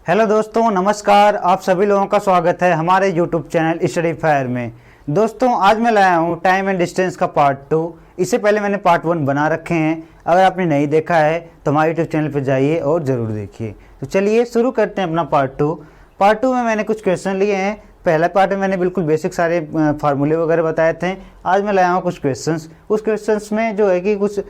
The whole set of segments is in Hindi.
हेलो दोस्तों, नमस्कार। आप सभी लोगों का स्वागत है हमारे यूट्यूब चैनल स्टडी फायर में। दोस्तों, आज मैं लाया हूँ टाइम एंड डिस्टेंस का पार्ट 2। इससे पहले मैंने पार्ट 1 बना रखे हैं। अगर आपने नहीं देखा है तो हमारे यूट्यूब चैनल पर जाइए और ज़रूर देखिए। तो चलिए शुरू करते हैं अपना पार्ट 2। पार्ट 2 में मैंने कुछ क्वेश्चन लिए हैं। पहला पार्ट में मैंने बिल्कुल बेसिक सारे फार्मूले वगैरह बताए थे। आज मैं लाया हूँ कुछ क्वेश्चंस। उस क्वेश्चंस में जो है कि कुछ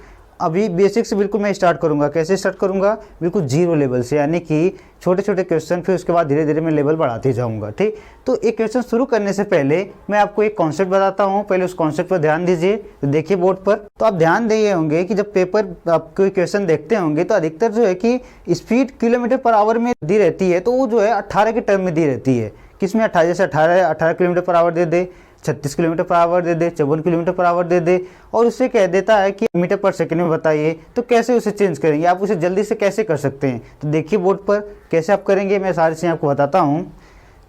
अभी बेसिक से बिल्कुल मैं स्टार्ट करूंगा। कैसे स्टार्ट करूंगा? बिल्कुल जीरो लेवल से, यानी कि छोटे छोटे क्वेश्चन, फिर उसके बाद धीरे धीरे मैं लेवल बढ़ाते जाऊंगा। ठीक, तो एक क्वेश्चन शुरू करने से पहले मैं आपको एक कॉन्सेप्ट बताता हूं। पहले उस कॉन्सेप्ट पर ध्यान दीजिए। तो देखिए बोर्ड पर, तो आप ध्यान दिए होंगे कि जब पेपर आप कोई क्वेश्चन देखते होंगे तो अधिकतर जो है कि स्पीड किलोमीटर पर आवर में दी रहती है, तो वो जो है 18 के टर्म में दी रहती है। किसमें 18? जैसे 18 किलोमीटर पर आवर दे दे, 36 किलोमीटर पर आवर दे दे, 54 किलोमीटर पर आवर दे दे, और उससे कह देता है कि मीटर पर सेकंड में बताइए। तो कैसे उसे चेंज करेंगे? आप उसे जल्दी से कैसे कर सकते हैं? तो देखिए बोर्ड पर कैसे आप करेंगे, मैं सारी चीज़ें आपको बताता हूँ।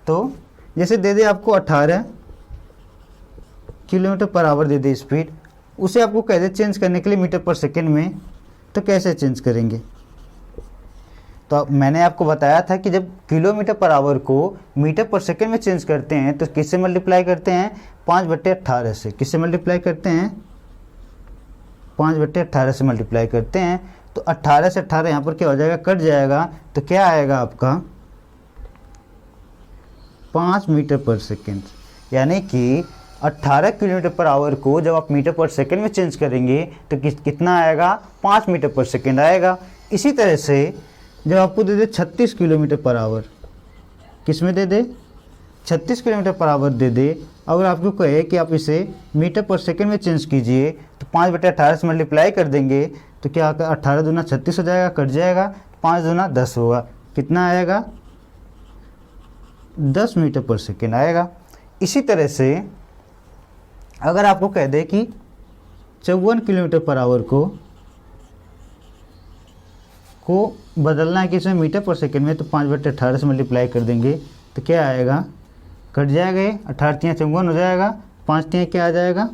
तो जैसे दे दे आपको 18 किलोमीटर पर आवर दे दे स्पीड, उसे आपको कह दे चेंज करने के लिए मीटर पर सेकेंड में। तो कैसे चेंज करेंगे? तो मैंने आपको बताया था कि जब किलोमीटर पर आवर को मीटर पर सेकंड में चेंज करते हैं तो किससे मल्टीप्लाई करते हैं? 5/18 से। किससे मल्टीप्लाई करते हैं? 5/18 से मल्टीप्लाई करते हैं। तो 18 से 18 यहाँ पर क्या हो जाएगा? कट जाएगा। तो क्या आएगा आपका? 5 मीटर पर सेकेंड। यानी कि 18 किलोमीटर पर आवर को जब आप मीटर पर सेकेंड में चेंज करेंगे तो कितना आएगा? 5 मीटर पर सेकेंड आएगा। इसी तरह से जब आपको दे दे 36 किलोमीटर पर आवर, किस में दे दे? 36 किलोमीटर पर आवर दे दे। अगर आपको कहे कि आप इसे मीटर पर सेकंड में चेंज कीजिए तो 5/18 से मल्टीप्लाई कर देंगे तो क्या होगा? 18 दूना 36 हो जाएगा, कट जाएगा। 5 दूना 10 होगा। कितना आएगा? 10 मीटर पर सेकेंड आएगा। इसी तरह से अगर आपको कह दे कि 54 किलोमीटर पर आवर को बदलना है कि इसमें मीटर पर सेकंड में, तो 5/18 से मल्टीप्लाई कर देंगे तो क्या आएगा? कट जाएगा। 18 54 हो जाएगा। 5 क्या आ जाएगा?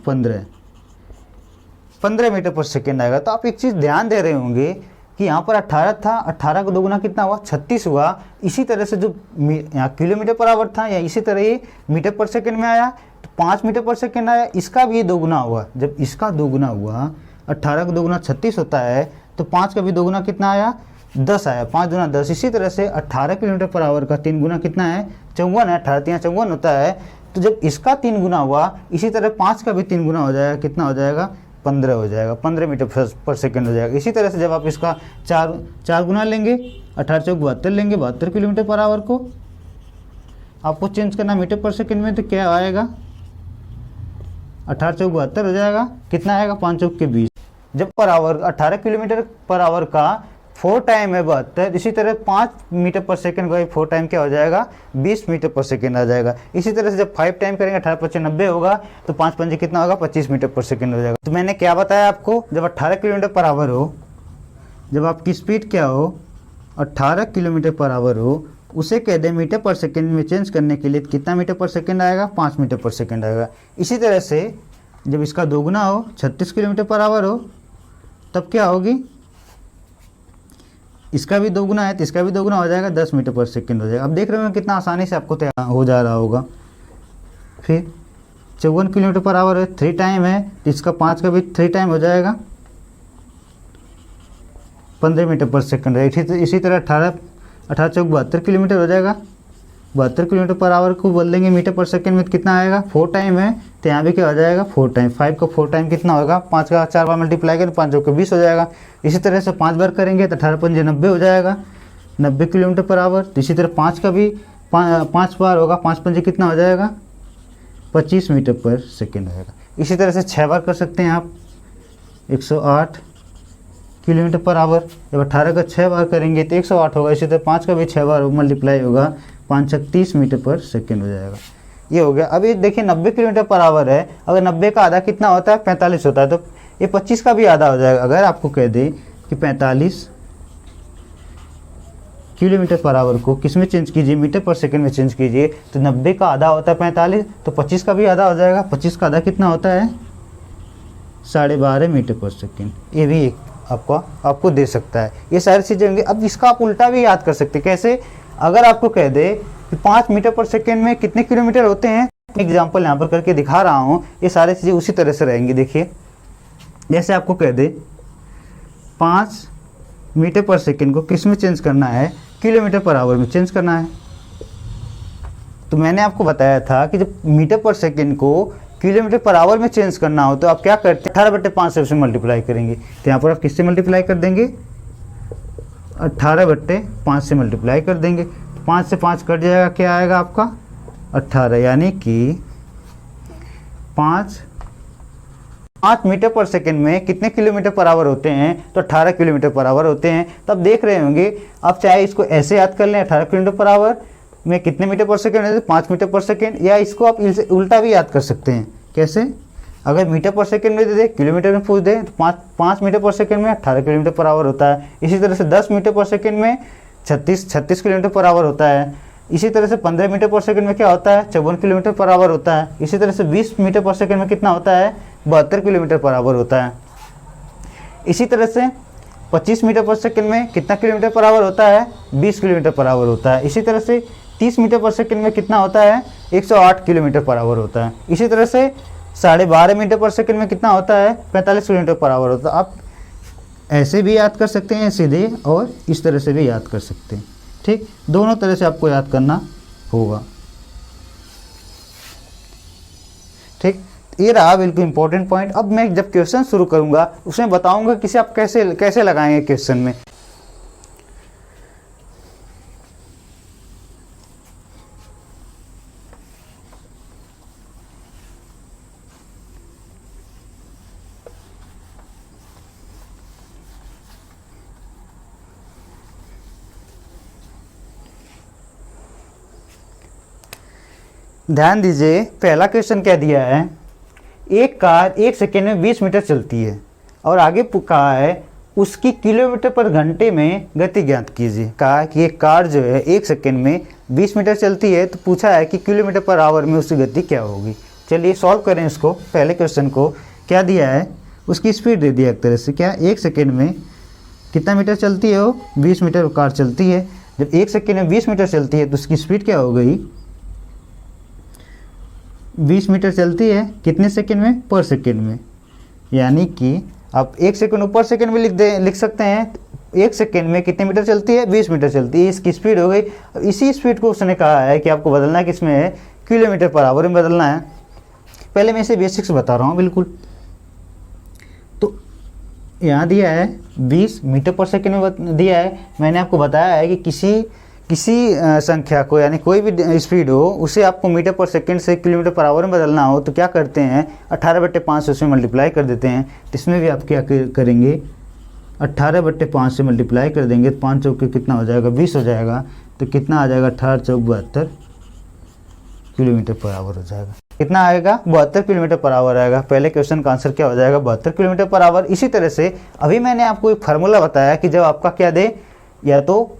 15 मीटर पर सेकंड आएगा। तो आप एक चीज़ ध्यान दे रहे होंगे कि यहाँ पर 18 था, 18 का दोगुना कितना हुआ? 36 हुआ। इसी तरह से जो यहाँ किलोमीटर पर आवर था, या इसी तरह ही मीटर पर सेकंड में आया तो 5 मीटर पर सेकंड आया। इसका भी दोगुना हुआ। जब इसका दोगुना हुआ, 18 का दोगुना 36 होता है, तो 5 का भी दोगुना कितना आया? 10 आया। 5 दूना 10। इसी तरह से 18 किलोमीटर पर आवर का 3 गुना कितना है? 54 है। 18 54 होता है। तो जब इसका 3 गुना हुआ, इसी तरह 5 का भी 3 गुना हो जाएगा। कितना हो जाएगा? 15 हो जाएगा। 15 मीटर पर सेकंड हो जाएगा। इसी तरह से जब आप इसका 4 गुना लेंगे, 18 चौक 72 लेंगे, 72 किलोमीटर पर आवर को आपको चेंज करना मीटर पर सेकंड में, तो क्या आएगा? 18 चौक 72 हो जाएगा। कितना आएगा? 5 चौक के 20। जब per hour 18 kilometre per hour का 4 टाइम है 72, इसी तरह 5 मीटर पर सेकंड का 4 टाइम क्या हो जाएगा? 20 मीटर पर सेकंड आ जाएगा। इसी तरह से जब 5 टाइम करेंगे, 18 5 90 होगा, तो 5 5 कितना होगा? 25 मीटर पर सेकंड हो जाएगा। तो मैंने क्या बताया आपको? जब 18 किलोमीटर पर आवर हो, जब आपकी स्पीड क्या हो? 18 किलोमीटर पर आवर हो, उसे कह दें मीटर पर सेकेंड में चेंज करने के लिए कितना मीटर पर सेकेंड आएगा? 5 मीटर पर सेकेंड आएगा। इसी तरह से जब इसका दोगुना हो, 36 किलोमीटर पर आवर हो, तब क्या होगी? इसका भी दोगुना है तो इसका भी दोगुना हो जाएगा। 10 मीटर पर सेकंड हो जाएगा। अब देख रहे हो कितना आसानी से आपको तैयार हो जा रहा होगा। फिर 54 किलोमीटर पर आवर है, 3 टाइम है, तो इसका 5 का भी 3 टाइम हो जाएगा। 15 मीटर पर सेकंड है। इसी तरह 18 चौक 72 किलोमीटर हो जाएगा। 72 किलोमीटर पर आवर को बोल देंगे मीटर पर सेकंड में, कितना आएगा? 4 टाइम है, तो यहाँ भी क्या हो जाएगा? 4 टाइम। 5 का 4 टाइम कितना होगा? 5 का 4 बार मल्टीप्लाई करें, 5 चौक 20 हो जाएगा। इसी तरह से 5 बार करेंगे तो 18 5 90 हो जाएगा। 90 किलोमीटर पर आवर। तो इसी तरह 5 का भी 5 बार होगा। 5 5 कितना हो जाएगा? 25 मीटर पर सेकेंड आएगा। इसी तरह से 6 बार कर सकते हैं आप, 108 किलोमीटर पर आवर। जब 18 का 6 बार करेंगे तो 108 होगा। इसी तरह 5 का भी 6 बार मल्टीप्लाई होगा, 5 छक 30 मीटर पर सेकेंड हो जाएगा। ये हो गया। अभी देखिए 90 किलोमीटर पर आवर है, अगर 90 का आधा कितना होता है? 45 होता है, तो ये 25 का भी आधा हो जाएगा। अगर आपको कह दे कि 45 किलोमीटर पर आवर को किस में चेंज कीजिए? मीटर पर सेकंड में चेंज कीजिए, तो 90 का आधा होता है 45, तो 25 का भी आधा हो जाएगा। 25 का आधा कितना होता है? 12.5 मीटर पर सेकेंड। ये भी एक आपको दे सकता है। ये सारी चीज़ें होंगी। अब इसका आप उल्टा भी याद कर सकते हैं। कैसे? अगर आपको कह दे कि 5 मीटर पर सेकेंड में कितने किलोमीटर होते हैं, एग्जाम्पल यहाँ पर करके दिखा रहा हूँ, ये सारी चीज़ें उसी तरह से रहेंगी। देखिए जैसे आपको कह दे 5 मीटर पर सेकेंड को किस में चेंज करना है, किलोमीटर पर आवर में चेंज करना है। तो मैंने आपको बताया था कि जब मीटर पर सेकेंड को किलोमीटर पर आवर में चेंज करना हो तो आप क्या करते हैं, 18/5 से उसे मल्टीप्लाई करेंगे। तो यहाँ पर आप किससे मल्टीप्लाई कर देंगे, 18/5 से मल्टीप्लाई कर देंगे। 5 से 5 कट जाएगा, क्या आएगा आपका 18, यानी कि 5 मीटर पर सेकेंड में कितने किलोमीटर पर आवर होते हैं, तो 18 किलोमीटर पर आवर होते हैं। तब देख रहे होंगे आप, चाहे इसको ऐसे याद कर लें 18 किलोमीटर पर आवर में कितने मीटर पर सेकेंड है, 5 मीटर पर सेकेंड, या इसको आप उल्टा भी याद कर सकते हैं। कैसे, अगर मीटर पर सेकेंड में दे दे, किलोमीटर में पूछ दे, तो 5 मीटर पर सेकेंड में 18 किलोमीटर पर आवर होता है। इसी तरह से 10 मीटर पर सेकेंड में 36 किलोमीटर पर आवर होता है। इसी तरह से 15 मीटर पर सेकेंड में क्या होता है, 54 किलोमीटर पर आवर होता है। इसी तरह से 20 मीटर पर सेकेंड में कितना होता है, 72 किलोमीटर पर आवर होता है। इसी तरह से 25 मीटर पर सेकेंड में कितना किलोमीटर पर आवर होता है, 20 किलोमीटर पर आवर होता है। इसी तरह से 30 मीटर पर सेकेंड में कितना होता है, 108 किलोमीटर पर आवर होता है। इसी तरह से 12.5 मीटर पर सेकेंड में कितना होता है, 45 किलोमीटर पर आवर होता है। आप ऐसे भी याद कर सकते हैं सीधे, और इस तरह से भी याद कर सकते हैं। ठीक, दोनों तरह से आपको याद करना होगा। ठीक, ये रहा बिल्कुल इंपॉर्टेंट पॉइंट। अब मैं जब क्वेश्चन शुरू करूंगा उसमें बताऊंगा कि आप कैसे लगाएंगे क्वेश्चन में। ध्यान दीजिए, पहला क्वेश्चन क्या दिया है, एक कार 1 सेकेंड में 20 मीटर चलती है, और आगे कहा है उसकी किलोमीटर पर घंटे में गति ज्ञात कीजिए। कहा है कि एक कार जो है 1 सेकेंड में 20 मीटर चलती है, तो पूछा है कि किलोमीटर पर आवर में उसकी गति क्या होगी। चलिए सॉल्व करें इसको। पहले क्वेश्चन को क्या दिया है, उसकी स्पीड दे दिया एक तरह से, क्या 1 सेकेंड में कितना मीटर चलती है, वो 20 मीटर कार चलती है। जब 1 सेकेंड में 20 मीटर चलती है तो उसकी स्पीड क्या हो गई, 20 मीटर चलती है कितने सेकंड में, पर सेकंड में। यानी कि आप 1 सेकंड ऊपर सेकंड में लिख सकते हैं। 1 सेकंड में कितने मीटर चलती है, 20 मीटर चलती है, इसकी स्पीड हो गई। इसी स्पीड को उसने कहा है कि आपको बदलना है, किसमें है, किलोमीटर पर आवर में बदलना है। पहले मैं इसे बेसिक्स बता रहा हूँ बिल्कुल। तो यहाँ दिया है 20 मीटर पर सेकंड में दिया है। मैंने आपको बताया है कि किसी संख्या को, यानी कोई भी स्पीड हो, उसे आपको मीटर पर सेकंड से किलोमीटर पर आवर में बदलना हो तो क्या करते हैं, 18/5 से उसमें मल्टीप्लाई कर देते हैं। तो इसमें भी आप क्या करेंगे, 18/5 से मल्टीप्लाई कर देंगे तो 5 चौके कितना हो जाएगा, 20 हो जाएगा। तो कितना आ जाएगा, 18 चौक 72 किलोमीटर पर आवर हो जाएगा। कितना आएगा, 72 किलोमीटर पर आवर आएगा। पहले क्वेश्चन का आंसर क्या हो जाएगा, 72 किलोमीटर पर आवर। इसी तरह से अभी मैंने आपको एक फार्मूला बताया कि जब आपका क्या दे, या तो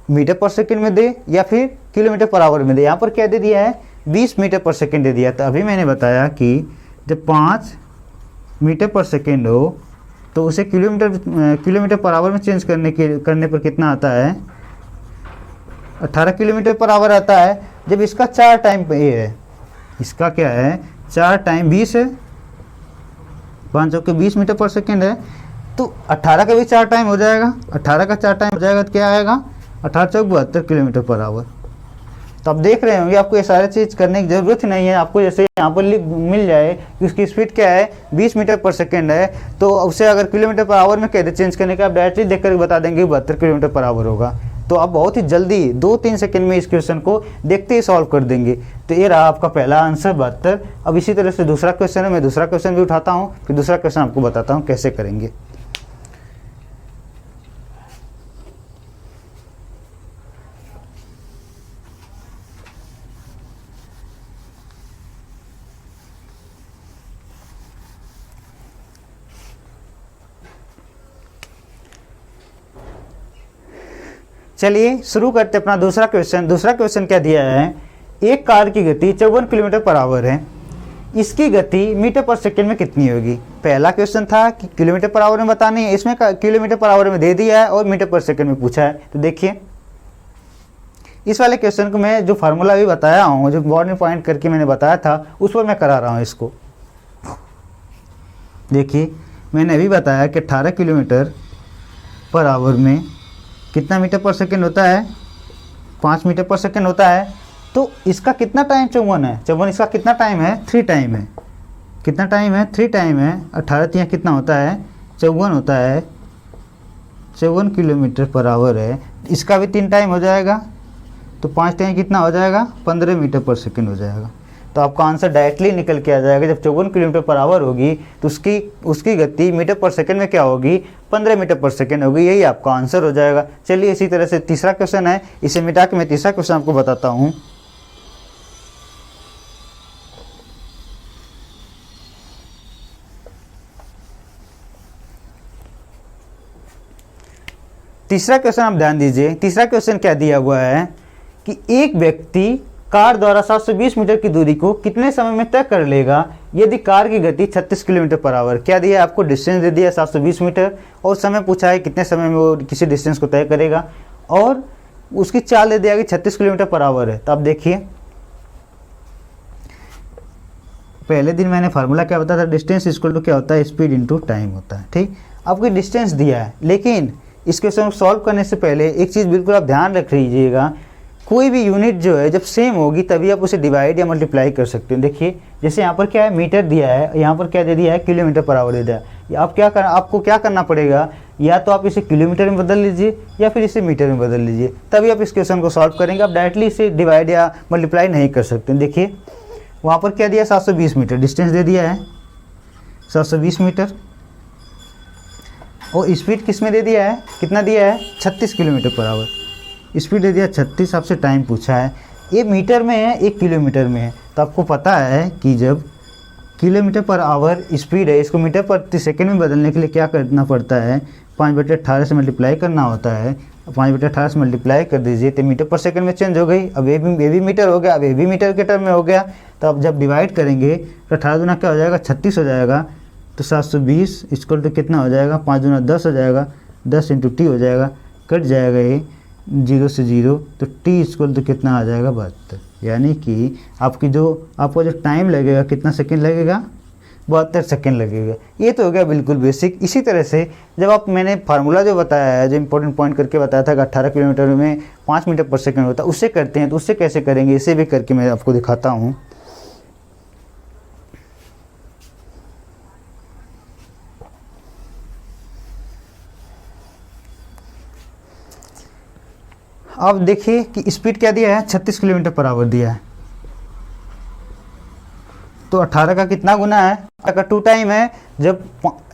मीटर पर सेकंड में दे या फिर किलोमीटर पर आवर में दे। यहाँ पर क्या दे दिया है, 20 मीटर पर सेकंड दे दिया। तो अभी मैंने बताया कि जब 5 मीटर पर सेकंड हो तो उसे किलोमीटर पर आवर में चेंज करने पर कितना आता है, 18 किलोमीटर पर आवर आता है। जब इसका 4 टाइम पे है, इसका क्या है, 4 टाइम 20 है, 5 चौके 20 मीटर पर सेकंड है, तो 18 का भी 4 टाइम हो जाएगा। 18 का 4 टाइम हो जाएगा तो क्या आएगा, 18 चौक 72 किलोमीटर पर आवर। तो आप देख रहे होंगे आपको ये सारी चीज़ करने की ज़रूरत ही नहीं है। आपको जैसे यहाँ पर मिल जाए कि उसकी स्पीड क्या है, 20 मीटर पर सेकंड है, तो उसे अगर किलोमीटर पर आवर में कह दे चेंज करने का, आप डायरेक्टली देख कर बता देंगे 72 किलोमीटर पर आवर होगा। तो आप बहुत ही जल्दी 2-3 सेकंड में इस क्वेश्चन को देखते ही सॉल्व कर देंगे। तो ये रहा आपका पहला आंसर 72। अब इसी तरह से दूसरा क्वेश्चन है, मैं दूसरा क्वेश्चन भी उठाता हूँ, फिर दूसरा क्वेश्चन आपको बताता हूँ कैसे करेंगे। चलिए शुरू करते अपना दूसरा क्वेश्चन। दूसरा क्वेश्चन क्या दिया है, एक कार की गति 54 किलोमीटर पर आवर है, इसकी गति मीटर पर सेकंड में कितनी होगी। पहला क्वेश्चन था कि किलोमीटर पर आवर में बतानी है, इसमें किलोमीटर पर आवर में दे दिया है और मीटर पर सेकंड में पूछा है। तो देखिए इस वाले क्वेश्चन को मैं जो फार्मूला भी बताया हूँ, जो बॉर्डर पॉइंट करके मैंने बताया था, उस पर मैं करा रहा हूँ इसको। देखिए मैंने अभी बताया कि 18 किलोमीटर पर आवर में कितना मीटर पर सेकेंड होता है, 5 मीटर पर सेकेंड होता है। तो इसका कितना टाइम 54 है, 54 इसका कितना टाइम है, 3 टाइम है। कितना टाइम है, 3 टाइम है। 18 यहाँ कितना होता है, 54 होता है, 54 किलोमीटर पर आवर है। इसका भी 3 टाइम हो जाएगा, तो 5 टाइम कितना हो जाएगा, 15 मीटर पर सेकेंड हो जाएगा। तो आपका आंसर डायरेक्टली निकल के आ जाएगा। जब 54 किलोमीटर पर आवर होगी तो उसकी गति मीटर पर सेकंड में क्या होगी, 15 मीटर पर सेकंड होगी। यही आपका आंसर हो जाएगा। चलिए इसी तरह से तीसरा क्वेश्चन है, इसे मिटा के मैं तीसरा क्वेश्चन आपको बताता हूँ। तीसरा क्वेश्चन आप ध्यान दीजिए। तीसरा क्वेश्चन क्या दिया हुआ है कि एक व्यक्ति कार द्वारा 720 मीटर की दूरी को कितने समय में तय कर लेगा यदि कार की गति 36 किलोमीटर पर आवर। क्या दिया है आपको, डिस्टेंस दे दिया 720 मीटर और समय पूछा है कितने समय में वो किसी डिस्टेंस को तय करेगा, और उसकी चाल दे दिया कि 36 किलोमीटर पर आवर है। तो आप देखिए पहले दिन मैंने फार्मूला क्या बताया था, डिस्टेंस इक्वल टू क्या होता है, स्पीड इंटू टाइम होता है। ठीक, आपको डिस्टेंस दिया है, लेकिन इस क्वेश्चन को सॉल्व करने से पहले एक चीज़ बिल्कुल आप ध्यान रख लीजिएगा, कोई भी यूनिट जो है जब सेम होगी तभी आप उसे डिवाइड या मल्टीप्लाई कर सकते हैं। देखिए जैसे यहाँ पर क्या है, मीटर दिया है, यहाँ पर क्या दे दिया है, किलोमीटर पर आवर दे दिया है। आपको क्या करना पड़ेगा, या तो आप इसे किलोमीटर में बदल लीजिए या फिर इसे मीटर में बदल लीजिए, तभी आप इस क्वेश्चन को सॉल्व करेंगे। आप डायरेक्टली इसे डिवाइड या मल्टीप्लाई नहीं कर सकते। देखिए वहाँ पर क्या दिया, 720 मीटर डिस्टेंस दे दिया है, 720 मीटर, और स्पीड किस में दे दिया है, कितना दिया है, 36 किलोमीटर पर आवर। स्पीड दे दिया 36, आपसे टाइम पूछा है, ये मीटर में है, 1 किलोमीटर में है। तो आपको पता है कि जब किलोमीटर पर आवर स्पीड है, इसको मीटर प्रति सेकंड में बदलने के लिए क्या करना पड़ता है, 5/18 से मल्टीप्लाई करना होता है। 5/18 से मल्टीप्लाई कर दीजिए तो मीटर पर सेकंड में चेंज हो गई। अब ये भी मीटर हो गया, अब ये भी मीटर के टर्म में हो गया। तो अब जब डिवाइड करेंगे तो 18 दूना क्या हो जाएगा, 36 हो जाएगा। तो 720 इक्वल टू कितना हो जाएगा, 5 दूना 10 हो जाएगा, 10 इंटू टी हो जाएगा, कट जाएगा ये 0 से 0, तो टी इक्वल टू कितना आ जाएगा, 72। यानी कि आपको जो टाइम लगेगा, कितना सेकंड लगेगा, 72 सेकंड लगेगा। ये तो हो गया बिल्कुल बेसिक। इसी तरह से जब मैंने फार्मूला जो बताया है, जो इंपॉर्टेंट पॉइंट करके बताया था कि 18 किलोमीटर में 5 मीटर पर सेकंड होता है, उससे करते हैं। तो उससे कैसे करेंगे, इसे भी करके मैं आपको दिखाता हूँ। अब देखिए कि स्पीड क्या दिया है, 36 किलोमीटर पर आवर दिया है। तो 18 का कितना गुना है, 18 का 2 टाइम है। जब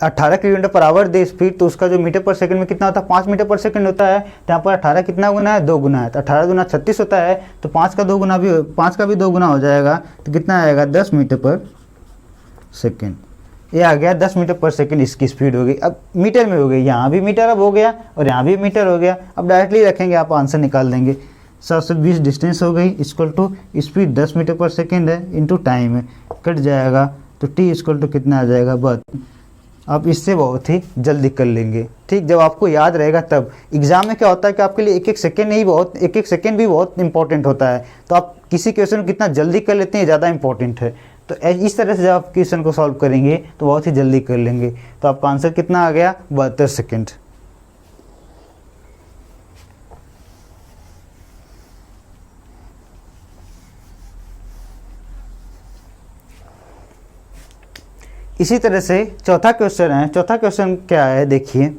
18 किलोमीटर पर आवर दे स्पीड, तो उसका जो मीटर पर सेकंड में कितना होता है, 5 मीटर पर सेकंड होता है। तो यहाँ पर 18 कितना गुना है, 2 गुना है। तो 18 गुना 36 होता है, तो 5 का 2 गुना भी, 5 का भी 2 गुना हो जाएगा। तो कितना आएगा, 10 मीटर पर सेकेंड। ये आ गया 10 मीटर पर सेकंड इसकी स्पीड हो गई। अब मीटर में हो गई, यहाँ भी मीटर अब हो गया और यहाँ भी मीटर हो गया। अब डायरेक्टली रखेंगे, आप आंसर निकाल देंगे। 720 डिस्टेंस हो गई इक्वल टू स्पीड 10 मीटर पर सेकंड है इंटू टाइम है, कट जाएगा। तो टी इक्वल टू कितना आ जाएगा, 72। आप इससे बहुत ही जल्दी कर लेंगे। ठीक, जब आपको याद रहेगा तब। एग्जाम में क्या होता है कि आपके लिए एक एक सेकंड भी बहुत इंपॉर्टेंट होता है। तो आप किसी क्वेश्चन को कितना जल्दी कर लेते हैं, ज़्यादा इंपॉर्टेंट है। तो इस तरह से जब आप क्वेश्चन को सॉल्व करेंगे तो बहुत ही जल्दी कर लेंगे। तो आपका आंसर कितना आ गया, 72 सेकेंड। इसी तरह से चौथा क्वेश्चन है। चौथा क्वेश्चन क्या है, देखिए,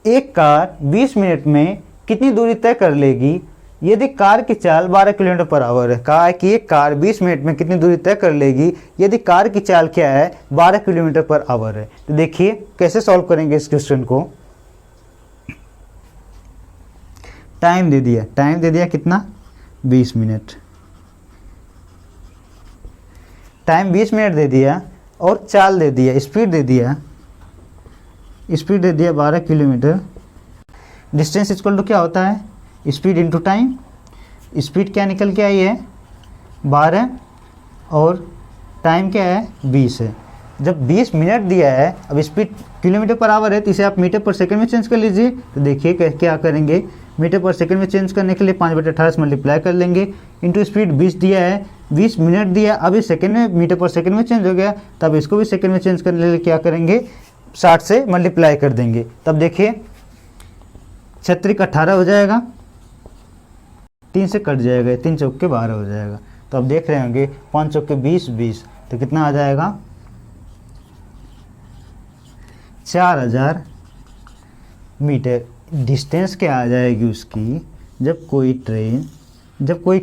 एक कार 20 मिनट में कितनी दूरी तय कर लेगी यदि कार की चाल 12 किलोमीटर पर आवर है। कहा है कि एक कार 20 मिनट में कितनी दूरी तय कर लेगी यदि कार की चाल क्या है, 12 किलोमीटर पर आवर है। तो देखिए कैसे सॉल्व करेंगे इस क्वेश्चन को। टाइम दे दिया कितना, 20 मिनट। टाइम 20 मिनट दे दिया और चाल दे दिया, स्पीड दे दिया 12 किलोमीटर। डिस्टेंस इक्वल टू क्या होता है, स्पीड इंटू टाइम। स्पीड क्या निकल के आई है, 12, और टाइम क्या है, 20 है। जब 20 मिनट दिया है, अब स्पीड किलोमीटर पर आवर है, तो इसे आप मीटर पर सेकंड में चेंज कर लीजिए। तो देखिए क्या करेंगे, मीटर पर सेकंड में चेंज करने के लिए 5/18 से मल्टीप्लाई कर लेंगे, इंटू स्पीड 20 दिया है, 20 मिनट दिया, अब ये सेकंड में मीटर पर सेकंड में चेंज हो गया, तब इसको भी सेकंड में चेंज करने के लिए क्या करेंगे 60 से मल्टीप्लाई कर देंगे। तब देखिए 36 का 18 हो जाएगा, 3 से कट जाएगा, 3 चौक के 12 हो जाएगा। तो अब देख रहे होंगे 5 चौक के 20, 20 तो कितना आ जाएगा 4000 मीटर। डिस्टेंस क्या आ जाएगी उसकी, जब कोई ट्रेन, जब कोई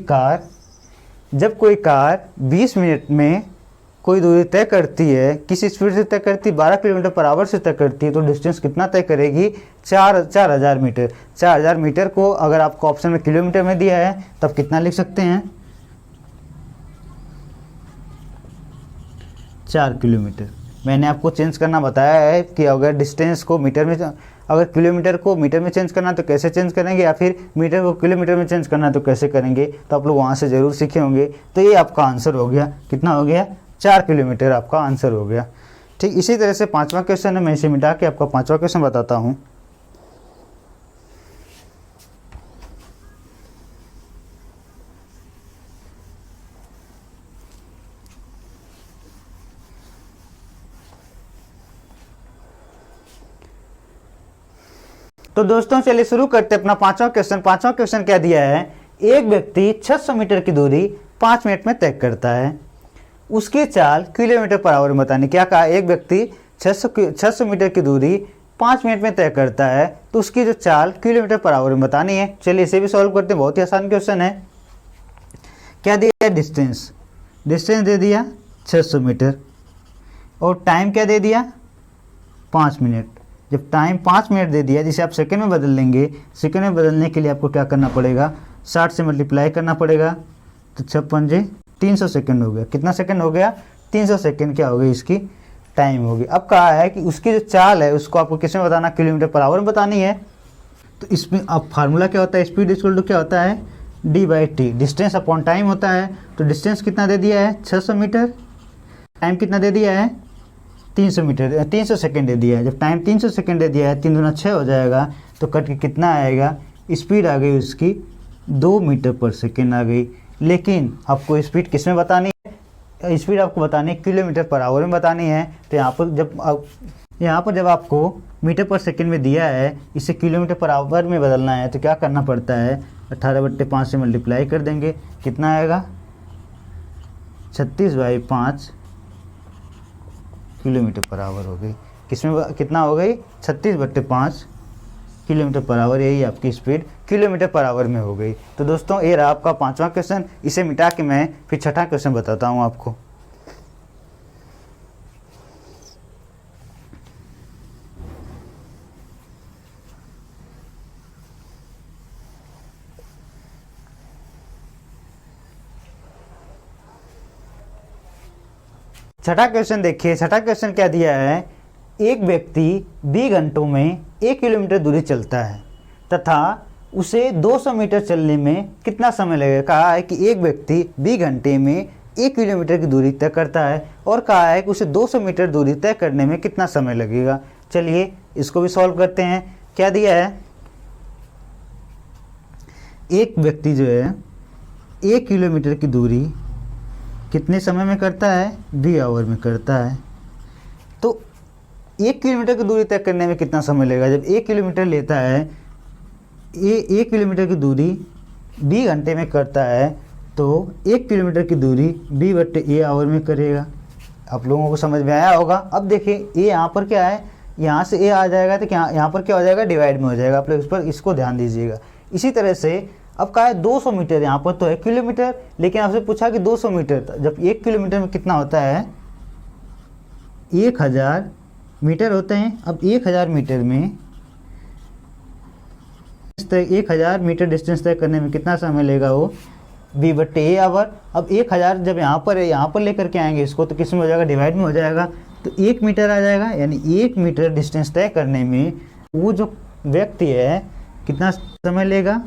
कार 20 मिनट में कोई दूरी तय करती है, किसी स्पीड से तय करती है, 12 किलोमीटर पर आवर से तय करती है, तो डिस्टेंस कितना तय करेगी 4000 मीटर। 4000 मीटर को अगर आपको ऑप्शन में किलोमीटर में दिया है तब कितना लिख सकते हैं 4 किलोमीटर। मैंने आपको चेंज करना बताया है कि अगर डिस्टेंस को मीटर में, अगर किलोमीटर को मीटर में चेंज करना तो कैसे चेंज करेंगे, या फिर मीटर को किलोमीटर में चेंज करना तो कैसे करेंगे, तो आप लोग वहाँ से ज़रूर सीखे होंगे। तो ये आपका आंसर हो गया, कितना हो गया 4 किलोमीटर आपका आंसर हो गया। ठीक इसी तरह से 5वां क्वेश्चन है, मैं इसे मिटा के आपका 5वां क्वेश्चन बताता हूँ। तो दोस्तों चलिए शुरू करते हैं अपना 5वां क्वेश्चन। 5वां क्वेश्चन क्या दिया है, एक व्यक्ति 600 मीटर की दूरी 5 मिनट में तय करता है, उसकी चाल किलोमीटर पर आवर में बतानी। क्या कहा, एक व्यक्ति 600 मीटर की दूरी 5 मिनट में तय करता है, तो उसकी जो चाल किलोमीटर पर आवर में बतानी है। चलिए इसे भी सॉल्व करते हैं, बहुत ही आसान क्वेश्चन है। क्या दिया है, डिस्टेंस दे दिया 600 मीटर, और टाइम क्या दे दिया 5 मिनट। जब टाइम 5 मिनट दे दिया, जिसे आप सेकंड में बदल लेंगे, सेकंड में बदलने के लिए आपको क्या करना पड़ेगा 60 से मल्टीप्लाई करना पड़ेगा, तो 56 300 सेकंड हो गया। कितना सेकंड हो गया 300 सेकंड क्या हो गई इसकी टाइम होगी। अब कहा है कि उसकी जो चाल है उसको आपको किस में बताना, किलोमीटर पर आवर में बतानी है। तो इसमें अब फार्मूला क्या होता है, स्पीड इक्वल टू क्या होता है d/t, डिस्टेंस अपॉन टाइम होता है। तो डिस्टेंस कितना दे दिया है 600 मीटर, टाइम कितना दे दिया है 300 मीटर, 300 सेकंड दे दिया है। जब टाइम 300 सेकंड दे दिया है, 3 दूना 6 हो जाएगा, तो कट के कितना आएगा, स्पीड आ गई उसकी 2 मीटर पर सेकंड आ गई। लेकिन आपको स्पीड किस में बतानी है, स्पीड आपको बतानी है किलोमीटर पर आवर में बतानी है। तो यहाँ पर जब आपको मीटर पर सेकंड में दिया है, इसे किलोमीटर पर आवर में बदलना है, तो क्या करना पड़ता है 18/5 से मल्टीप्लाई कर देंगे, कितना आएगा 36/5 किलोमीटर पर आवर हो गई। किसमें कितना हो गई 36/5 किलोमीटर पर आवर, यही आपकी स्पीड किलोमीटर पर आवर में हो गई। तो दोस्तों ये रहा आपका 5वां क्वेश्चन। इसे मिटा के मैं फिर 6ठा क्वेश्चन बताता हूँ आपको। छठा क्वेश्चन देखिए, छठा क्वेश्चन क्या दिया है, एक व्यक्ति 20 घंटों में 1 किलोमीटर दूरी चलता है तथा उसे 200 मीटर चलने में कितना समय लगेगा। कहा है कि एक व्यक्ति 20 घंटे में 1 किलोमीटर की दूरी तय करता है, और कहा है कि उसे 200 मीटर दूरी तय करने में कितना समय लगेगा। चलिए इसको भी सॉल्व करते हैं। क्या दिया है, एक व्यक्ति जो है 1 किलोमीटर की दूरी कितने समय में करता है 20 आवर में करता है। तो 1 किलोमीटर की दूरी तय करने में कितना समय लगेगा, जब 1 किलोमीटर लेता है, ये 1 किलोमीटर की दूरी 20 घंटे में करता है, तो 1 किलोमीटर की दूरी 20/a आवर में करेगा। आप लोगों को समझ में आया होगा। अब देखिए ये यहाँ पर क्या है, यहाँ से a आ जाएगा, तो क्या यहाँ पर क्या हो जाएगा डिवाइड में हो जाएगा। आप लोग इस पर इसको ध्यान दीजिएगा। इसी तरह से अब कहा है 200 मीटर, यहाँ पर तो है किलोमीटर, लेकिन आपसे पूछा कि 200 मीटर, जब 1 किलोमीटर में कितना होता है 1000 मीटर होते हैं। अब 1000 मीटर में 1000 मीटर डिस्टेंस तय करने में कितना समय लगेगा, वो v/a आवर। अब 1000 जब यहाँ पर है, यहाँ पर लेकर के आएंगे इसको, तो किस में हो जाएगा डिवाइड में हो जाएगा, तो 1 मीटर आ जाएगा। यानी 1 मीटर डिस्टेंस तय करने में वो जो व्यक्ति है कितना समय लेगा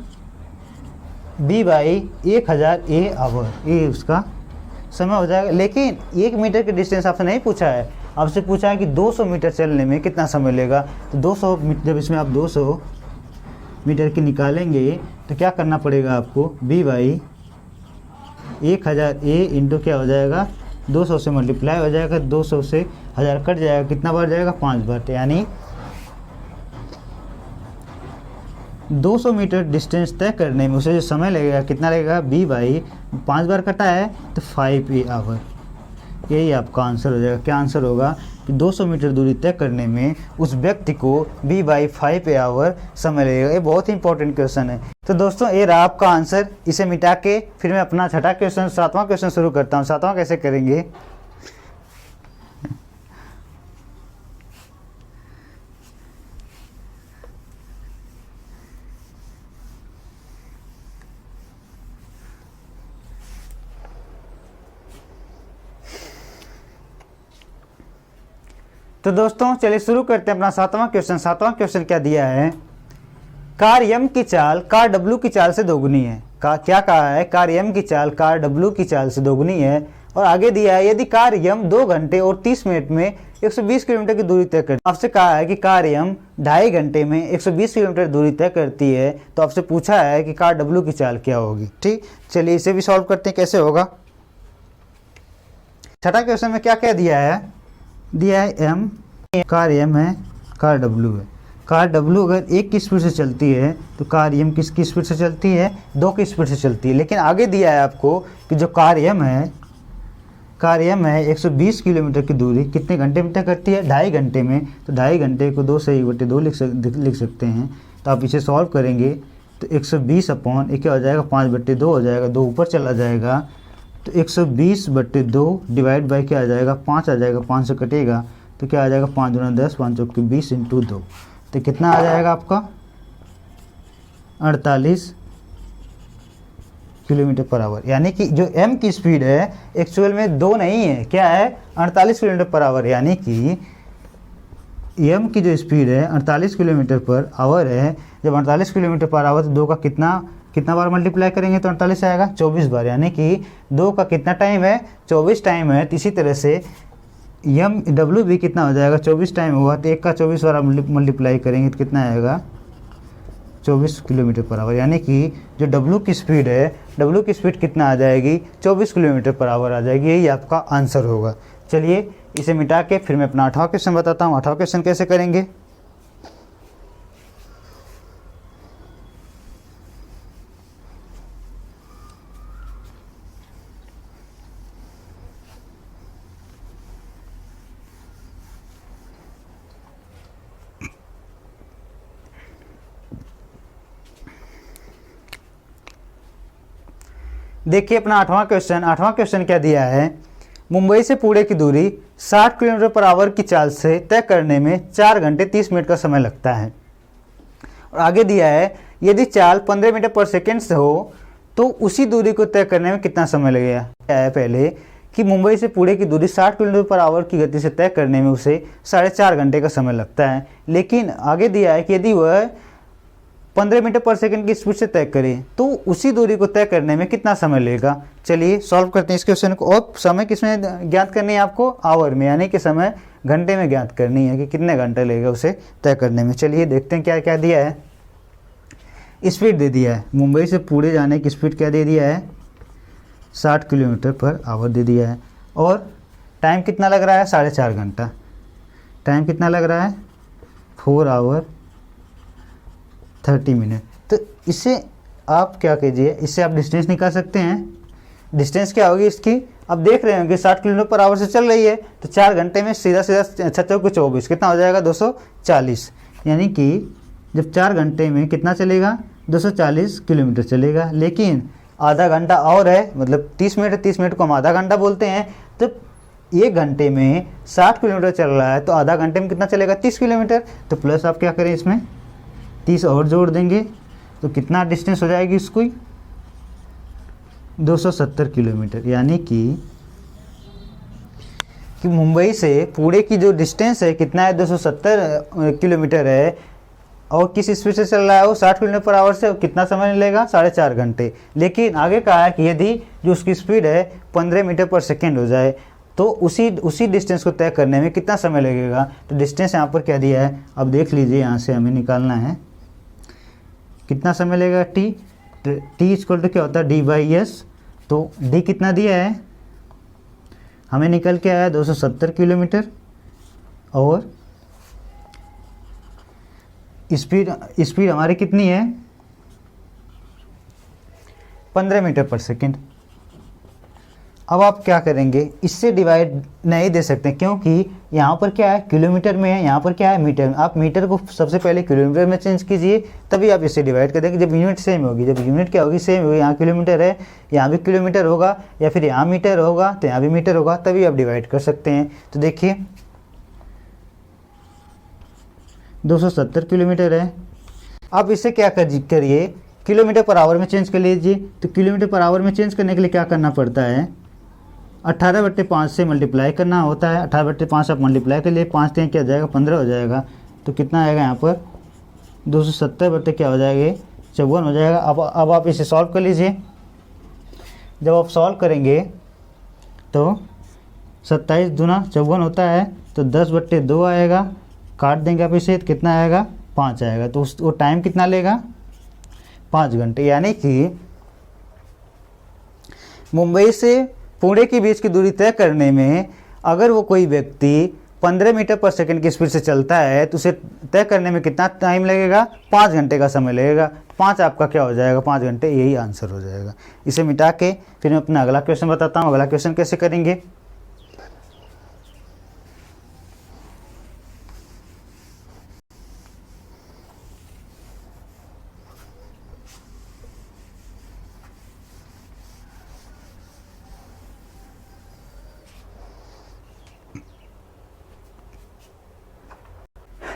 v/1000 a आवर, ये उसका समय हो जाएगा। लेकिन 1 मीटर के डिस्टेंस आपसे नहीं पूछा है, आपसे पूछा है कि 200 मीटर चलने में कितना समय लेगा। तो 200 जब इसमें आप 200 मीटर की निकालेंगे तो क्या करना पड़ेगा आपको, b बाई 1000 a इंटू क्या हो जाएगा 200 से मल्टीप्लाई हो जाएगा, 200 से 1000 कट जाएगा, कितना बार जाएगा 5 बार, यानी 200 मीटर डिस्टेंस तय करने में उसे जो समय लगेगा कितना लगेगा, b बाई 5 बार कटा है तो 5 आवर। यही आपका आंसर हो जाएगा। क्या आंसर होगा कि 200 मीटर दूरी तय करने में उस व्यक्ति को b बाई 5 आवर समय लगेगा। ये बहुत ही इंपॉर्टेंट क्वेश्चन है। तो दोस्तों ये रहा आपका आंसर। इसे मिटा के फिर मैं अपना छठा क्वेश्चन 7वां क्वेश्चन शुरू करता हूँ। 7वां कैसे करेंगे, तो दोस्तों चलिए शुरू करते हैं अपना 7वां क्वेश्चन। 7वां क्वेश्चन क्या दिया है, कार m की चाल कार w की चाल से दोगुनी है। क्या कहा है, कार m की चाल कार w की चाल से दोगुनी है। और आगे दिया है यदि कार m 2 घंटे और 30 मिनट में 120 किलोमीटर की दूरी तय करती है। आपसे कहा है कि कार m 2.5 घंटे में 120 किलोमीटर दूरी तय करती है, तो आपसे पूछा है कि कार w की चाल क्या होगी। ठीक, चलिए इसे भी सॉल्व करते हैं कैसे होगा। छठा क्वेश्चन में क्या क्या दिया है, दिया है m, कार m है, कार w है। कार w अगर 1 की स्पीड से चलती है तो कार m किसकी स्पीड से चलती है, 2 की स्पीड से चलती है। लेकिन आगे दिया है आपको कि जो कार m है, कार m है 120 किलोमीटर की दूरी कितने घंटे में तय करती है, 2.5 घंटे में। तो 2.5 घंटे को 2 से 1/2 लिख सकते हैं। तो आप इसे सॉल्व करेंगे तो 120 अपॉन एक क्या हो जाएगा, 5/2 हो जाएगा, 2 ऊपर चला जाएगा तो 120/2 डिवाइड बाई क्या आ जाएगा, 5 आ जाएगा, 5 से कटेगा तो क्या आ जाएगा, 5 दूना 10, 5 चौके 20 इंटू 2, तो कितना आ जाएगा आपका 48 किलोमीटर पर आवर। यानी कि जो m की स्पीड है एक्चुअल में 2 नहीं है, क्या है 48 किलोमीटर पर आवर। यानी कि m की जो स्पीड है 48 किलोमीटर पर आवर है। जब 48 किलोमीटर पर आवर तो 2 का कितना बार मल्टीप्लाई करेंगे तो 48 आएगा, 24 बार। यानी कि 2 का कितना टाइम है, 24 टाइम है। इसी तरह से w भी कितना हो जाएगा, 24 टाइम हुआ तो 1 का 24 बार मल्टीप्लाई करेंगे तो कितना आएगा, 24 किलोमीटर पर आवर। यानी कि जो w की स्पीड है, w की स्पीड कितना आ जाएगी, 24 किलोमीटर पर आवर आ जाएगी। यही आपका आंसर होगा। चलिए इसे मिटा के फिर मैं अपना 8वां क्वेश्चन बताता हूँ। 8वां क्वेश्चन कैसे करेंगे, देखिए अपना 8वां क्वेश्चन। 8वां क्वेश्चन क्या दिया है, मुंबई से पुणे की दूरी 60 किलोमीटर पर आवर की चाल से तय करने में 4 घंटे 30 मिनट का समय लगता है। और आगे दिया है यदि चाल 15 मीटर पर सेकेंड से हो तो उसी दूरी को तय करने में कितना समय लगेगा। क्या है पहले कि मुंबई से पुणे की दूरी 60 किलोमीटर पर आवर की गति से तय करने में उसे 4.5 घंटे का समय लगता है। लेकिन आगे दिया है कि यदि वह 15 मीटर पर सेकंड की स्पीड से तय करें तो उसी दूरी को तय करने में कितना समय लगेगा। चलिए सॉल्व करते हैं इस क्वेश्चन को। और समय किसमें ज्ञात करनी है आपको, आवर में, यानी कि समय घंटे में ज्ञात करनी है कि कितने घंटे लगेगा उसे तय करने में। चलिए देखते हैं क्या क्या दिया है। स्पीड दे दिया है, मुंबई से पुणे जाने की स्पीड क्या दे दिया है, 60 किलोमीटर पर आवर दे दिया है। और टाइम कितना लग रहा है, 4.5 घंटा। टाइम कितना लग रहा है, 4 आवर 30 मिनट। तो इससे आप क्या कीजिए, इससे आप डिस्टेंस निकाल सकते हैं। डिस्टेंस क्या होगी इसकी, अब देख रहे हैं कि 60 किलोमीटर पर आवर से चल रही है तो 4 घंटे में सीधा 24 कितना हो जाएगा, 240। यानी कि जब 4 घंटे में कितना चलेगा, 240 किलोमीटर चलेगा। लेकिन आधा घंटा और है, मतलब 30 मिनट को हम आधा घंटा बोलते हैं। तो 1 घंटे में 60 किलोमीटर चल रहा है तो आधा घंटे में कितना चलेगा, 30 किलोमीटर। तो प्लस आप क्या करें, इसमें 30 और जोड़ देंगे तो कितना डिस्टेंस हो जाएगी इसको, 270 किलोमीटर। यानी कि मुंबई से पुणे की जो डिस्टेंस है कितना है, 270 किलोमीटर है। और किस स्पीड से चल रहा है वो, 60 किलोमीटर पर आवर से। कितना समय लेगा, 4.5 घंटे। लेकिन आगे कहा है कि यदि जो उसकी स्पीड है 15 मीटर पर सेकेंड हो जाए तो उसी डिस्टेंस को तय करने में कितना समय लगेगा। तो डिस्टेंस यहाँ पर क्या दिया है, अब देख लीजिए, यहाँ से हमें निकालना है कितना समय लगेगा टी, टी इक्वल टू क्या होता है d/s। तो डी कितना दिया है हमें, निकल के आया 270 किलोमीटर, और स्पीड हमारी कितनी है 15 मीटर पर सेकेंड। अब आप क्या करेंगे, इससे डिवाइड नहीं दे सकते क्योंकि यहाँ पर क्या है किलोमीटर में है, यहाँ पर क्या है मीटर में। आप मीटर को सबसे पहले किलोमीटर में चेंज कीजिए, तभी आप इससे डिवाइड कर देंगे जब यूनिट सेम होगी। जब यूनिट क्या होगी सेम होगी, यहाँ किलोमीटर है यहाँ भी किलोमीटर होगा, या फिर यहाँ मीटर होगा तो यहाँ भी मीटर होगा, तभी आप डिवाइड कर सकते हैं। तो देखिए 270 किलोमीटर है। आप इसे क्या करिए किलोमीटर पर आवर में चेंज कर लीजिए। तो किलोमीटर पर आवर में चेंज करने के लिए क्या करना पड़ता है, 18/5 से मल्टीप्लाई करना होता है। 18/5 आप मल्टीप्लाई कर लिए, 5 3 क्या हो जाएगा 15 हो जाएगा। तो कितना आएगा यहाँ पर 270 क्या हो जाएगा 54 हो जाएगा। अब आप इसे सॉल्व कर लीजिए। जब आप सॉल्व करेंगे तो 27 दूना 54 होता है, तो 10/2 आएगा। काट देंगे आप इसे तो कितना आएगा 5 आएगा। तो वो टाइम कितना लेगा 5 घंटे। यानी कि मुंबई से पुणे के बीच की दूरी तय करने में अगर वो कोई व्यक्ति 15 मीटर पर सेकंड की स्पीड से चलता है तो उसे तय करने में कितना टाइम लगेगा 5 घंटे का समय लगेगा। 5 आपका क्या हो जाएगा 5 घंटे, यही आंसर हो जाएगा। इसे मिटा के फिर मैं अपना अगला क्वेश्चन बताता हूँ। अगला क्वेश्चन कैसे करेंगे,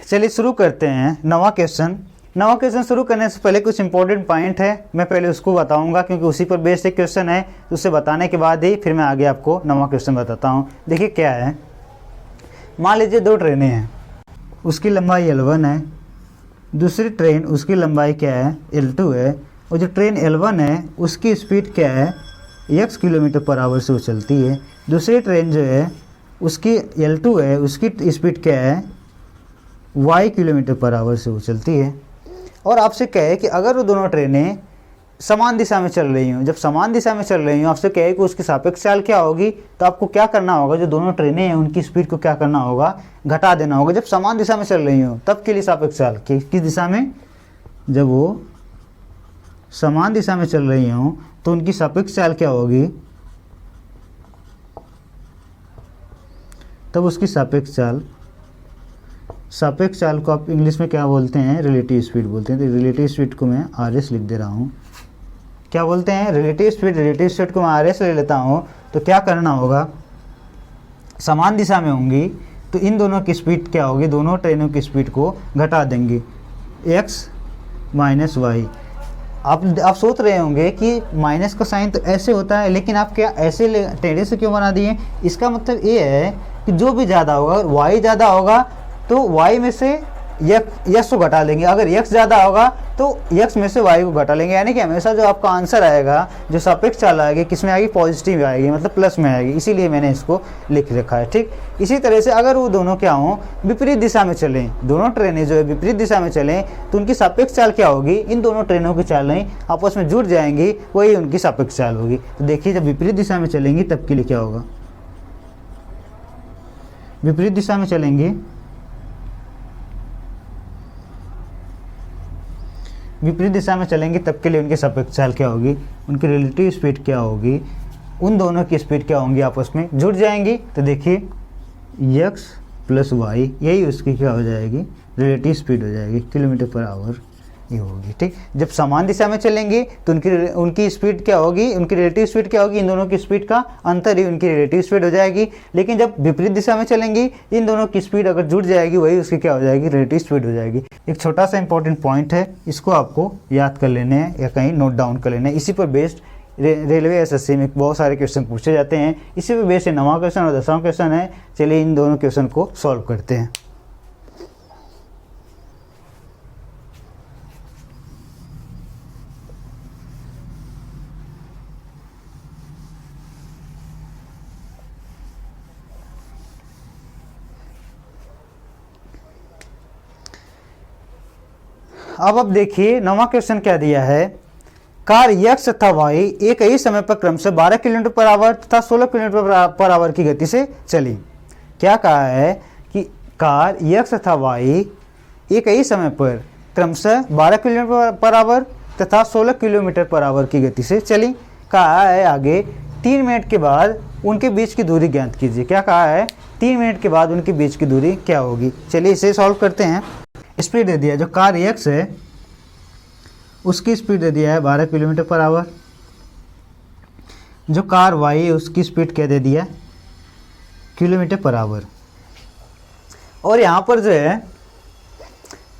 चलिए शुरू करते हैं। नवा क्वेश्चन शुरू करने से पहले कुछ इंपॉर्टेंट पॉइंट है, मैं पहले उसको बताऊंगा क्योंकि उसी पर बेस्ड एक क्वेश्चन है। तो उसे बताने के बाद ही फिर मैं आगे आपको नवा क्वेश्चन बताता हूं। देखिए क्या है, मान लीजिए 2 ट्रेनें हैं, उसकी लंबाई L1 है, दूसरी ट्रेन उसकी लंबाई क्या है L2 है, और जो ट्रेन L1 है उसकी स्पीड क्या है x किलोमीटर पर आवर से वो चलती है। दूसरी ट्रेन जो है उसकी L2 है, उसकी स्पीड क्या है y किलोमीटर पर आवर से वो चलती है। और आपसे कहे कि अगर वो दोनों ट्रेनें समान दिशा में चल रही हों, जब समान दिशा में चल रही हों आपसे कहे कि उसकी सापेक्ष चाल क्या होगी, तो आपको क्या करना होगा, जो दोनों ट्रेनें हैं उनकी स्पीड को क्या करना होगा घटा देना होगा। जब समान दिशा में चल रही हों तब के लिए सापेक्ष चाल किस दिशा में, जब वो समान दिशा में चल रही हों तो उनकी सापेक्ष चाल क्या होगी, तब उसकी सापेक्ष चाल को आप इंग्लिश में क्या बोलते हैं रिलेटिव स्पीड बोलते हैं। तो रिलेटिव स्पीड को मैं RS लिख दे रहा हूँ। क्या बोलते हैं रिलेटिव स्पीड को मैं RS ले लेता हूँ। तो क्या करना होगा, समान दिशा में होंगी तो इन दोनों की स्पीड क्या होगी, दोनों ट्रेनों की स्पीड को घटा देंगे x माइनस वाई। आप सोच रहे होंगे कि माइनस का साइन तो ऐसे होता है, लेकिन आप क्या ऐसे टेढ़े से क्यों बना दिए। इसका मतलब ये है कि जो भी ज़्यादा होगा, अगर y ज़्यादा होगा तो y में से x को घटा लेंगे, अगर x ज़्यादा होगा तो x में से y को घटा लेंगे। यानी कि हमेशा जो आपका आंसर आएगा, जो सापेक्ष चाल आएगी, किस में आएगी पॉजिटिव आएगी, मतलब प्लस में आएगी। इसीलिए मैंने इसको लिख रखा है। ठीक इसी तरह से अगर वो दोनों क्या हों विपरीत दिशा में चलें, दोनों ट्रेनें जो है विपरीत दिशा में चलें तो उनकी सापेक्ष चाल क्या होगी, इन दोनों ट्रेनों की चालें आपस में जुड़ जाएंगी, वही उनकी सापेक्ष चाल होगी। तो देखिए जब विपरीत दिशा में चलेंगी तब के लिए क्या होगा, विपरीत दिशा में चलेंगे, विपरीत दिशा में चलेंगे तब के लिए उनकी सापेक्ष चाल क्या होगी, उनकी रिलेटिव स्पीड क्या होगी, उन दोनों की स्पीड क्या होंगी आपस में जुड़ जाएंगी। तो देखिए x प्लस वाई यही उसकी क्या हो जाएगी रिलेटिव स्पीड हो जाएगी, किलोमीटर पर आवर ये होगी। ठीक जब समान दिशा में चलेंगे तो उनकी स्पीड क्या होगी, उनकी रिलेटिव स्पीड क्या होगी, इन दोनों की स्पीड का अंतर ही उनकी रिलेटिव स्पीड हो जाएगी। लेकिन जब विपरीत दिशा में चलेंगी इन दोनों की स्पीड अगर जुड़ जाएगी वही उसकी क्या हो जाएगी रिलेटिव स्पीड हो जाएगी। एक छोटा सा इंपॉर्टेंट पॉइंट है, इसको आपको याद कर लेने हैं या कहीं नोट डाउन कर लेना है। इसी पर बेस्ड रेलवे SSC में बहुत सारे क्वेश्चन पूछे जाते हैं। इसी पर बेस्ड 9वां क्वेश्चन और 10वां क्वेश्चन है। चलिए इन दोनों क्वेश्चन को सॉल्व करते हैं। अब देखिए 9वां क्वेश्चन क्या दिया है, कार x तथा y एक ही समय पर क्रमशः 12 किलोमीटर पर आवर तथा 16 किलोमीटर पर आवर की गति से चली। क्या कहा है कि कार x तथा y एक ही समय पर क्रमशः 12 किलोमीटर पर आवर तथा 16 किलोमीटर पर आवर की गति से चली। कहा है आगे 3 मिनट के बाद उनके बीच की दूरी ज्ञात कीजिए। क्या कहा है, 3 मिनट के बाद उनके बीच की दूरी क्या होगी। चलिए इसे सॉल्व करते हैं। स्पीड दे दिया, जो कार x है उसकी स्पीड दे दिया है 12 किलोमीटर पर आवर। जो कार y है उसकी स्पीड क्या दे दिया, किलोमीटर पर आवर। और यहाँ पर जो है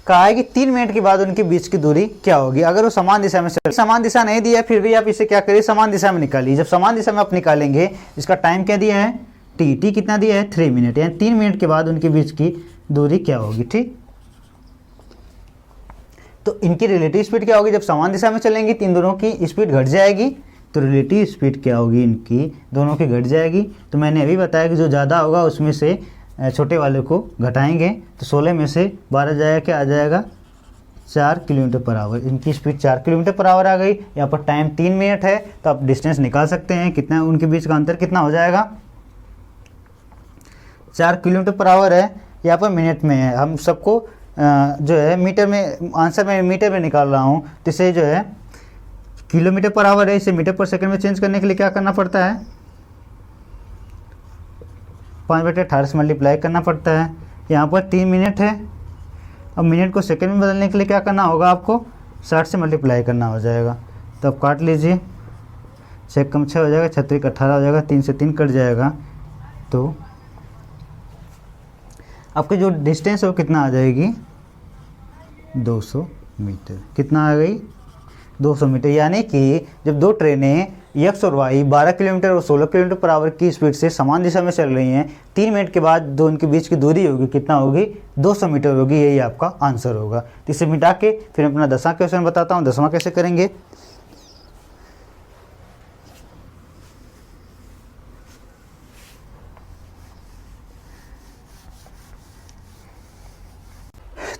कहा है कि 3 मिनट के बाद उनके बीच की दूरी क्या होगी। अगर वो समान दिशा में चल, समान दिशा नहीं दिया फिर भी आप इसे क्या करिए, समान दिशा में निकालिए। जब समान दिशा में आप निकालेंगे, इसका टाइम क्या दिया है, टी कितना दिया है, 3 मिनट, यानी 3 मिनट के बाद उनके बीच की दूरी क्या होगी। ठीक, तो इनकी रिलेटिव स्पीड क्या होगी, जब समान दिशा में चलेंगी तो इन दोनों की स्पीड घट जाएगी, तो रिलेटिव स्पीड क्या होगी, इनकी दोनों की घट जाएगी। तो मैंने अभी बताया कि जो ज़्यादा होगा उसमें से छोटे वाले को घटाएंगे, तो 16 में से 12 जाएगा, क्या आ जाएगा, 4 किलोमीटर पर आवर। इनकी स्पीड 4 किलोमीटर पर आवर आ गई। यहाँ पर टाइम 3 मिनट है, तो आप डिस्टेंस निकाल सकते हैं, कितना उनके बीच का अंतर कितना हो जाएगा, 4 किलोमीटर पर आवर है। यहाँ पर मिनट में है, हम सबको जो है मीटर में, आंसर में मीटर में निकाल रहा हूँ, तो इसे जो है किलोमीटर पर आवर है, इसे मीटर पर सेकंड में चेंज करने के लिए क्या करना पड़ता है, 5/18 से मल्टीप्लाई करना पड़ता है। यहाँ पर 3 मिनट है, अब मिनट को सेकंड में बदलने के लिए क्या करना होगा, आपको 60 से मल्टीप्लाई करना हो जाएगा। तो अब काट लीजिए, 6 कम 6 हो जाएगा, 36 18 हो जाएगा, 3 से 3 कट जाएगा। तो आपकी जो डिस्टेंस है वो कितना आ जाएगी, 200 मीटर। कितना आ गई, 200 मीटर। यानी कि जब दो ट्रेनें x और y 12 किलोमीटर और 16 किलोमीटर पर आवर की स्पीड से समान दिशा में चल रही हैं, 3 मिनट के बाद दो उनके बीच की दूरी होगी, कितना होगी, 200 मीटर होगी। यही आपका आंसर होगा। तो इसे मिटा के फिर अपना 10वां क्वेश्चन बताता हूँ। 10वां कैसे करेंगे,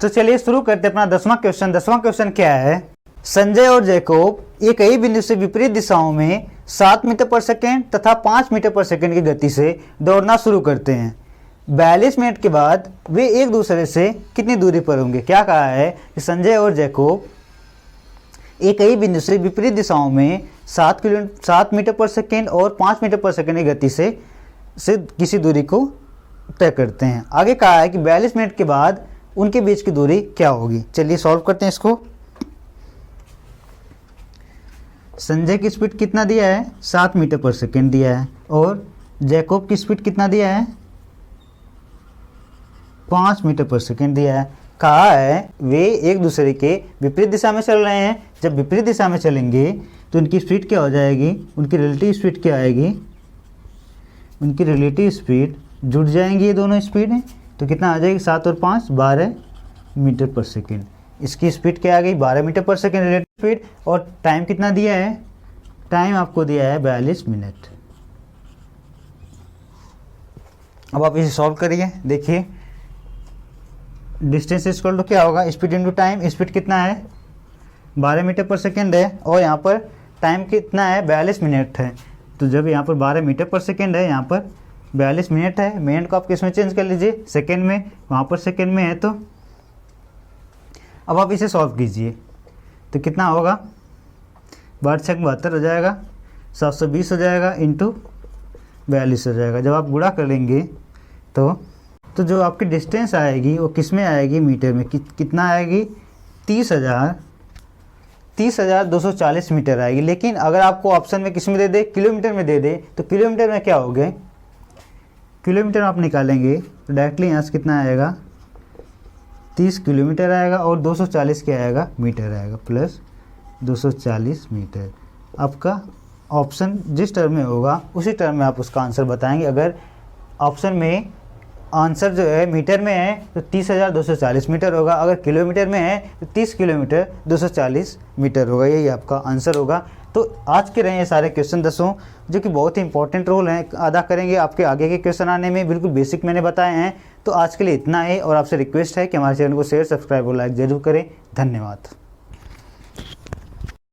तो चलिए शुरू करते हैं अपना 10वां क्वेश्चन। 10वां क्वेश्चन क्या है, संजय और जैकोब एक ही बिंदु से विपरीत दिशाओं में 7 मीटर पर सेकेंड तथा 5 मीटर पर सेकेंड की गति से दौड़ना शुरू करते हैं। 42 मिनट के बाद वे एक दूसरे से कितनी दूरी पर होंगे। क्या कहा है कि संजय और जैकोब एक ही बिंदु से विपरीत दिशाओं में 7 मीटर पर सेकेंड और 5 मीटर पर सेकेंड की गति से किसी दूरी को तय करते हैं। आगे कहा है कि 42 मिनट के बाद उनके बीच की दूरी क्या होगी। चलिए सॉल्व करते हैं इसको। संजय की स्पीड कितना दिया है, 7 मीटर पर सेकेंड दिया है, और जैकोब की स्पीड कितना दिया है, 5 मीटर पर सेकेंड दिया है। कहा है वे एक दूसरे के विपरीत दिशा में चल रहे हैं। जब विपरीत दिशा में चलेंगे तो उनकी स्पीड क्या हो जाएगी, उनकी रिलेटिव स्पीड क्या आएगी, उनकी रिलेटिव स्पीड जुड़ जाएंगी ये दोनों स्पीड। तो कितना आ जाएगी, 7 और 5 12 मीटर पर सेकेंड। इसकी स्पीड क्या आ गई, 12 मीटर पर सेकेंड रिलेटिव स्पीड। और टाइम कितना दिया है, टाइम आपको दिया है 42 मिनट। अब आप इसे सॉल्व करिए। देखिए डिस्टेंस इक्वल टू क्या होगा, स्पीड इंटू टाइम। स्पीड कितना है, 12 मीटर पर सेकेंड है, और यहाँ पर टाइम कितना है, 42 मिनट है। तो जब यहाँ पर 12 मीटर पर सेकेंड है, यहाँ पर 42 मिनट है, मिनट को आप किस में चेंज कर लीजिए, सेकेंड में, वहाँ पर सेकेंड में है। तो अब आप इसे सॉल्व कीजिए तो कितना होगा, 12×6 = 72 हो जाएगा, 720 हो जाएगा, इंटू 42 हो जाएगा। जब आप गुणा करेंगे तो जो आपकी डिस्टेंस आएगी वो किस में आएगी, मीटर में। कितना आएगी, 30,240 मीटर आएगी। लेकिन अगर आपको ऑप्शन में किस में दे दे, किलोमीटर में दे दे, तो किलोमीटर में क्या हो गए, किलोमीटर आप निकालेंगे तो डायरेक्टली यहाँ से कितना आएगा, 30 किलोमीटर आएगा, और 240 क्या आएगा, मीटर आएगा, प्लस 240 मीटर। आपका ऑप्शन जिस टर्म में होगा उसी टर्म में आप उसका आंसर बताएंगे। अगर ऑप्शन में आंसर जो है मीटर में है तो 30,240 मीटर होगा, अगर किलोमीटर में है तो 30 किलोमीटर 240 मीटर होगा। यही आपका आंसर होगा। तो आज के रहे ये सारे क्वेश्चन 10 जो कि बहुत ही इंपॉर्टेंट रोल हैं अदा करेंगे आपके आगे के क्वेश्चन आने में। बिल्कुल बेसिक मैंने बताए हैं। तो तो आज के लिए इतना है और आपसे रिक्वेस्ट है कि हमारे चैनल को शेयर, सब्सक्राइब और लाइक जरूर करें। धन्यवाद।